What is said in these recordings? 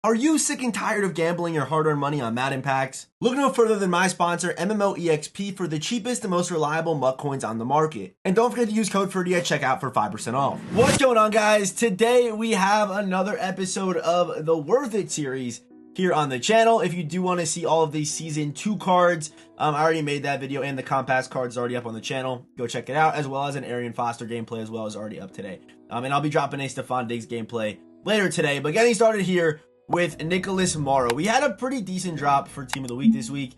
Are you sick and tired of gambling your hard-earned money on Madden packs? Look no further than my sponsor, MMOEXP, for the cheapest and most reliable MUT coins on the market. And don't forget to use code Ferdy at checkout for 5% off. What's going on, guys? Today we have another episode of the Worth It series here on the channel. If you do want to see all of these Season 2 cards, I already made that video, and the Compass card is already up on the channel. Go check it out, as well as an Arian Foster gameplay as well is already up today. And I'll be dropping a Stephon Diggs gameplay later today. But getting started here with Nicholas Morrow. We had a pretty decent drop for Team of the Week this week.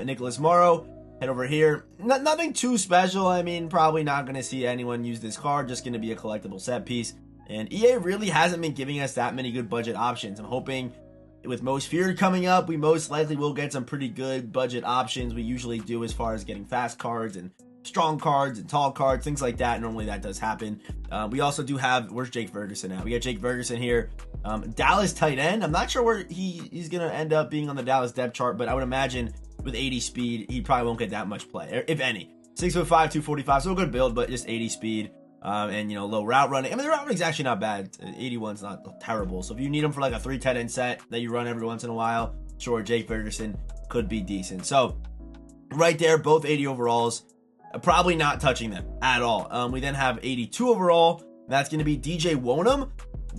Nicholas Morrow, head over here. Nothing too special. I mean, probably not going to see anyone use this card. Just going to be a collectible set piece. And EA really hasn't been giving us that many good budget options. I'm hoping with Most Feared coming up, we most likely will get some pretty good budget options. We usually do as far as getting fast cards and strong cards and tall cards, things like that. Normally that does happen. We also do have, where's Jake Ferguson at? We got Jake Ferguson here. Dallas tight end. I'm not sure where he's going to end up being on the Dallas depth chart, but I would imagine with 80 speed, he probably won't get that much play, if any. 6'5", 245, so a good build, but just 80 speed. And, you know, low route running. I mean, the route running is actually not bad. 81's not terrible. So if you need him for like a 3 tight end set that you run every once in a while, sure, Jake Ferguson could be decent. So right there, both 80 overalls. Probably not touching them at all. We then have 82 overall. That's going to be DJ Wonham.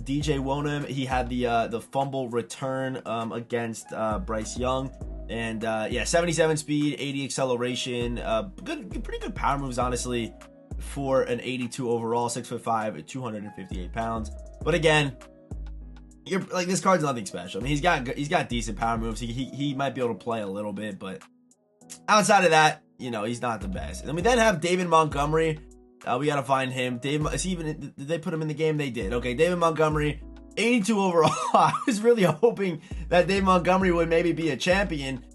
DJ Wonham, he had the fumble return against Bryce Young. And yeah, 77 speed, 80 acceleration. Pretty good power moves, honestly, for an 82 overall, 6'5", 258 pounds. But again, you're like, this card's nothing special. I mean, he's got decent power moves. He might be able to play a little bit, but outside of that, you know, he's not the best. And we then have David Montgomery. We got to find him. Did they put him in the game? They did. Okay, David Montgomery, 82 overall. I was really hoping that David Montgomery would maybe be a champion,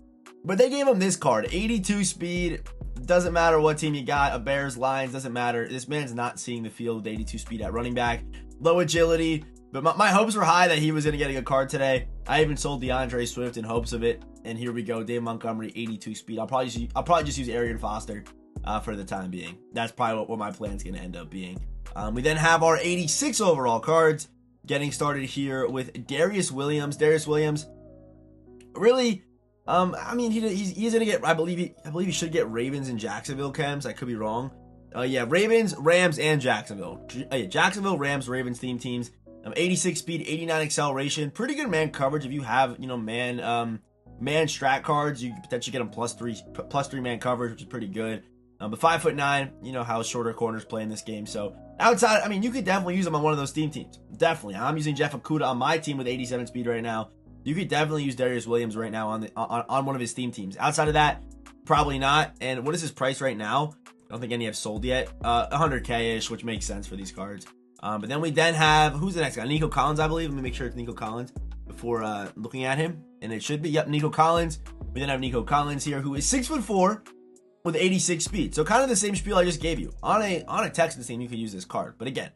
but they gave him this card, 82 speed. Doesn't matter what team you got, a Bears, Lions, doesn't matter. This man's not seeing the field with 82 speed at running back. Low agility, but my hopes were high that he was going to get a good card today. I even sold DeAndre Swift in hopes of it, and here we go, David Montgomery, 82 speed. I'll probably just use Arian Foster for the time being. That's probably what my plan's going to end up being. We then have our 86 overall cards. Getting started here with Darius Williams. Darius Williams, really, I mean, he's gonna get. I believe he should get Ravens and Jacksonville chems. I could be wrong. Yeah, Ravens, Rams, and Jacksonville. Jacksonville, Rams, Ravens theme teams. 86 speed, 89 acceleration. Pretty good man coverage. If you have, you know, man strat cards, you can potentially get him plus three man coverage, which is pretty good. But 5'9", you know how shorter corners play in this game. So outside, I mean, you could definitely use him on one of those theme teams. Definitely. I'm using Jeff Okudah on my team with 87 speed right now. You could definitely use Darius Williams right now on one of his theme teams. Outside of that, probably not. And what is his price right now? I don't think any have sold yet. 100K-ish, which makes sense for these cards. But then we have, who's the next guy? Nico Collins, I believe. Let me make sure it's Nico Collins before looking at him. And it should be, yep, Nico Collins. We then have Nico Collins here, who is 6'4", with 86 speed. So kind of the same spiel I just gave you. On a Texans team, you could use this card. But again,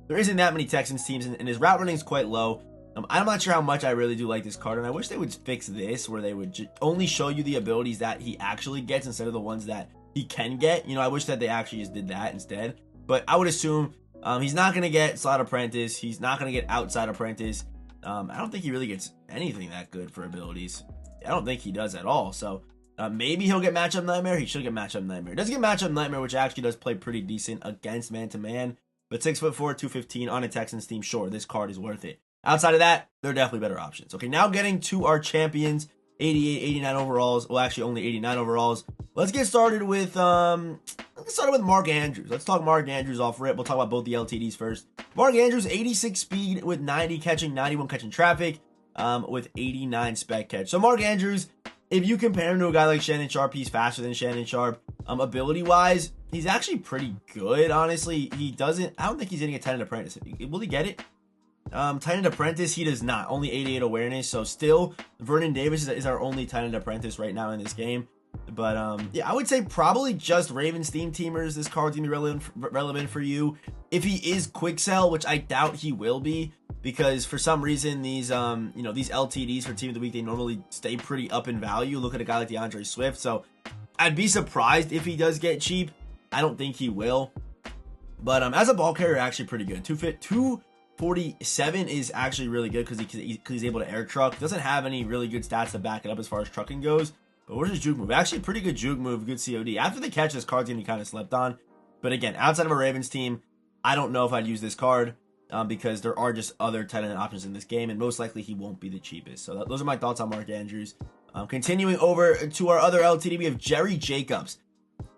there isn't that many Texans teams, and his route running is quite low. I'm not sure how much I really do like this card, and I wish they would fix this, where they would only show you the abilities that he actually gets instead of the ones that he can get. You know, I wish that they actually just did that instead. But I would assume he's not going to get slot apprentice. He's not going to get outside apprentice. I don't think he really gets anything that good for abilities. I don't think he does at all. So maybe he'll get matchup nightmare. He should get matchup nightmare. He does get matchup nightmare, which actually does play pretty decent against man-to-man. But 6'4", 215 on a Texans team, sure, this card is worth it. Outside of that, there are definitely better options. Okay, now getting to our champions, 88, 89 overalls. Well, actually, only 89 overalls. Let's get started with Mark Andrews. Let's talk Mark Andrews off rip. We'll talk about both the LTDs first. Mark Andrews, 86 speed with 90 catching, 91 catching traffic, with 89 spec catch. So Mark Andrews, if you compare him to a guy like Shannon Sharp, he's faster than Shannon Sharp. Ability-wise, he's actually pretty good, honestly. I don't think he's getting a tight end apprentice. Will he get it? Tight end apprentice, he does not. Only 88 awareness, so still, Vernon Davis is our only tight end apprentice right now in this game. But yeah, I would say probably just Ravens theme teamers. This card's gonna be relevant for you. If he is quick sell, which I doubt he will be, because for some reason these you know, these LTDs for team of the week, they normally stay pretty up in value. Look at a guy like DeAndre Swift. So I'd be surprised if he does get cheap. I don't think he will. But as a ball carrier, actually pretty good. 47 is actually really good because he's able to air truck. Doesn't have any really good stats to back it up as far as trucking goes. But where's his juke move? Actually, pretty good juke move, good COD. After the catch, this card's going to be kind of slept on. But again, outside of a Ravens team, I don't know if I'd use this card because there are just other tight end options in this game, and most likely he won't be the cheapest. So those are my thoughts on Mark Andrews. Continuing over to our other LTD, we have Jerry Jacobs.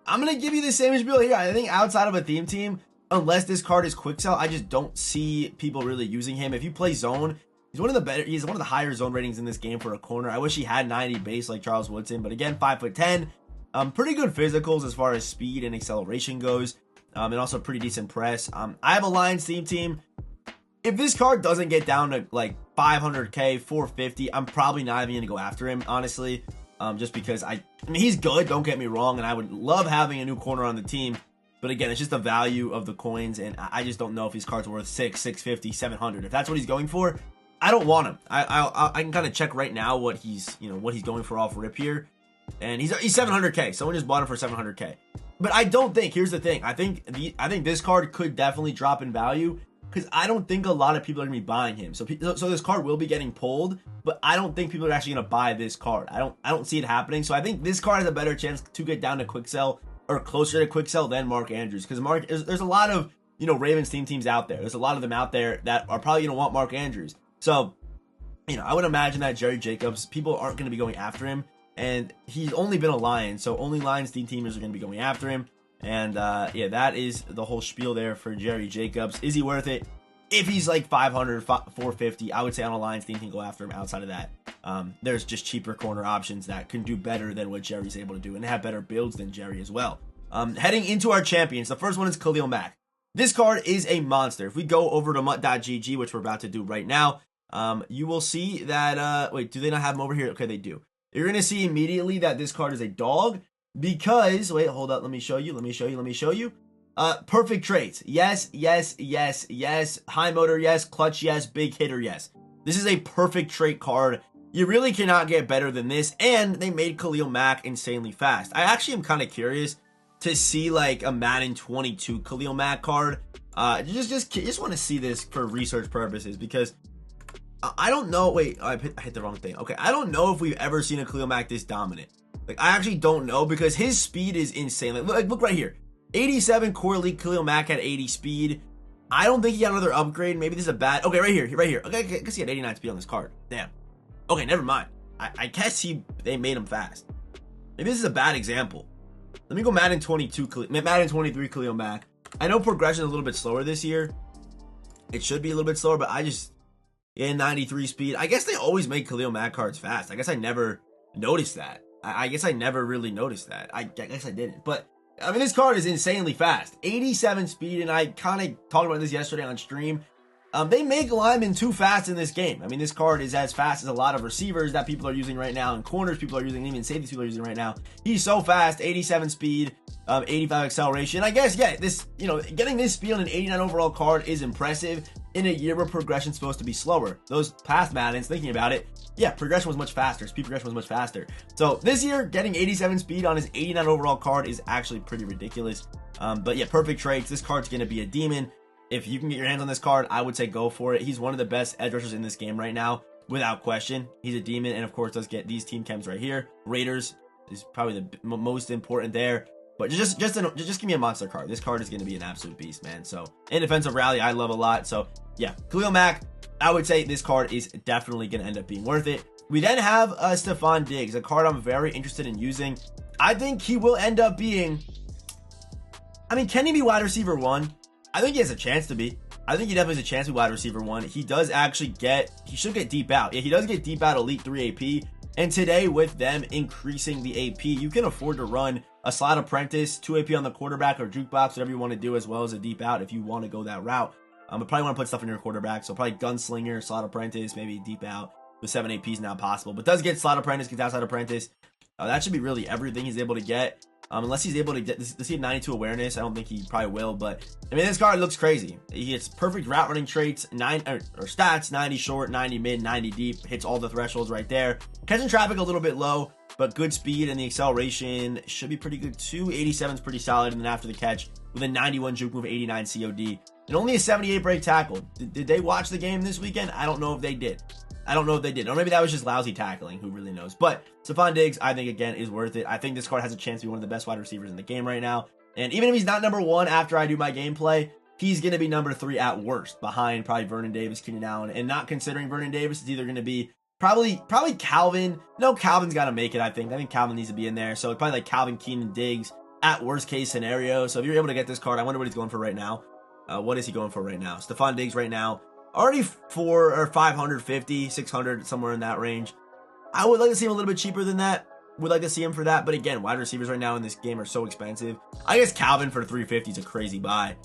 I'm going to give you the same spiel here. I think outside of a theme team, unless this card is quick sell, I just don't see people really using him. If you play zone, he's one of the higher zone ratings in this game for a corner. I wish he had 90 base like Charles Woodson, but again, 5'10", pretty good physicals as far as speed and acceleration goes, and also pretty decent press. I have a Lions theme team. If this card doesn't get down to like 500k, 450, I'm probably not even gonna go after him, honestly, just because I mean, he's good, don't get me wrong, and I would love having a new corner on the team. But again, it's just the value of the coins, and I just don't know if his card's worth 650, 700. If that's what he's going for, I don't want him. I can kind of check right now what he's going for off rip here, and he's 700k. Someone just bought him for 700k. But I don't think. Here's the thing. I think this card could definitely drop in value because I don't think a lot of people are gonna be buying him. So this card will be getting pulled, but I don't think people are actually gonna buy this card. I don't see it happening. So I think this card has a better chance to get down to quick sell or closer to quick sell than Mark Andrews, because there's a lot of Ravens teams out there. There's a lot of them out there that are probably gonna want Mark Andrews. So I would imagine that Jerry Jacobs, people aren't gonna be going after him, and he's only been a Lion, so only Lions teamers are gonna be going after him. And yeah, that is the whole spiel there for Jerry Jacobs. Is he worth it? If he's like 500, 450, I would say on a Lions team can go after him. Outside of that, there's just cheaper corner options that can do better than what Jerry's able to do and have better builds than Jerry as well. Heading into our champions, the first one is Khalil Mack. This card is a monster. If we go over to MUT.GG, which we're about to do right now, you will see that, wait, do they not have him over here? Okay, they do. You're going to see immediately that this card is a dog because, wait, hold up, let me show you. Perfect traits. Yes. High motor, yes. Clutch, yes. Big hitter, yes. This is a perfect trait card. You really cannot get better than this, and they made Khalil Mack insanely fast. I actually am kind of curious to see like a Madden 22 Khalil Mack card. Just want to see this for research purposes, because I don't know. Wait, I hit the wrong thing. Okay, I don't know if we've ever seen a Khalil Mack this dominant. Like, I actually don't know, because his speed is insane. Like look right here. 87 core league, Khalil Mack had 80 speed. I don't think he got another upgrade. Maybe this is a bad. Okay, right here. Okay, I guess he had 89 speed on this card. Damn. Okay, never mind. I guess they made him fast. Maybe this is a bad example. Let me go Madden 22, Madden 23 Khalil Mack. I know progression is a little bit slower this year. It should be a little bit slower, but yeah, 93 speed. I guess they always make Khalil Mack cards fast. I guess I never noticed that. I guess I never really noticed that. I guess I didn't. But I mean, this card is insanely fast. 87 speed, and I kind of talked about this yesterday on stream. They make linemen too fast in this game. I mean, this card is as fast as a lot of receivers that people are using right now, and corners people are using, and even safeties people are using right now. He's so fast, 87 speed, 85 acceleration. I guess, yeah, this, getting this speed on an 89 overall card is impressive in a year where progression's supposed to be slower. Those past Maddens, thinking about it, yeah, progression was much faster. Speed progression was much faster. So this year, getting 87 speed on his 89 overall card is actually pretty ridiculous. But yeah, perfect traits. This card's going to be a demon. If you can get your hands on this card, I would say go for it. He's one of the best edge rushers in this game right now, without question. He's a demon, and of course does get these team chems right here. Raiders is probably the most important there. But just give me a monster card. This card is going to be an absolute beast, man. So, in defensive rally, I love a lot. So, yeah, Khalil Mack, I would say this card is definitely going to end up being worth it. We then have Stephon Diggs, a card I'm very interested in using. I think he will end up being, can he be wide receiver 1? I think he has a chance to be. I think he definitely has a chance to be wide receiver 1. He does actually he should get deep out. Yeah, he does get deep out elite 3 AP. And today, with them increasing the AP, you can afford to run a slot apprentice, 2 AP on the quarterback or jukebox, whatever you want to do, as well as a deep out if you want to go that route. But probably want to put stuff in your quarterback. So probably gunslinger, slot apprentice, maybe deep out with 7 APs now possible. But does get slot apprentice, gets outside apprentice. That should be really everything he's able to get. Unless he's able to get this, does he have 92 awareness? I don't think he probably will, but this card looks crazy. He gets perfect route running traits, stats, 90 short, 90 mid, 90 deep, hits all the thresholds right there. Catching traffic a little bit low, but good speed, and the acceleration should be pretty good too. 87 is pretty solid, and then after the catch with a 91 juke move, 89 COD. and only a 78 break tackle. Did they watch the game this weekend? I don't know if they did. Or maybe that was just lousy tackling. Who really knows? But Stephon Diggs, I think, again, is worth it. I think this card has a chance to be one of the best wide receivers in the game right now. And even if he's not number 1 after I do my gameplay, he's going to be number 3 at worst, behind probably Vernon Davis, Keenan Allen. And not considering Vernon Davis, it's either going to be probably Calvin. No, Calvin's got to make it, I think. I think Calvin needs to be in there. So probably like Calvin, Keenan, Diggs at worst case scenario. So if you're able to get this card, I wonder what he's going for right now. What is he going for right now? Stephon Diggs right now, already 400 or 550, 600, somewhere in that range. I would like to see him a little bit cheaper than that. Would like to see him for that. But again, wide receivers right now in this game are so expensive. I guess Calvin for 350 is a crazy buy.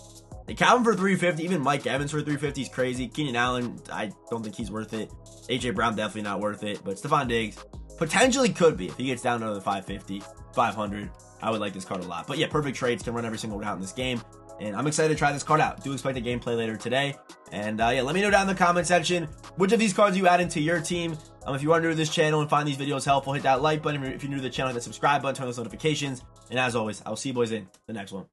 Calvin for 350, even Mike Evans for 350 is crazy. Keenan Allen, I don't think he's worth it. AJ Brown, definitely not worth it. But Stephon Diggs potentially could be if he gets down to the 550, 500. I would like this card a lot. But yeah, perfect trades, can run every single route in this game. And I'm excited to try this card out. Do expect a gameplay later today. And yeah, let me know down in the comment section which of these cards you add into your team. If you are new to this channel and find these videos helpful, hit that like button. If you're new to the channel, hit that subscribe button, turn on those notifications. And as always, I'll see you boys in the next one.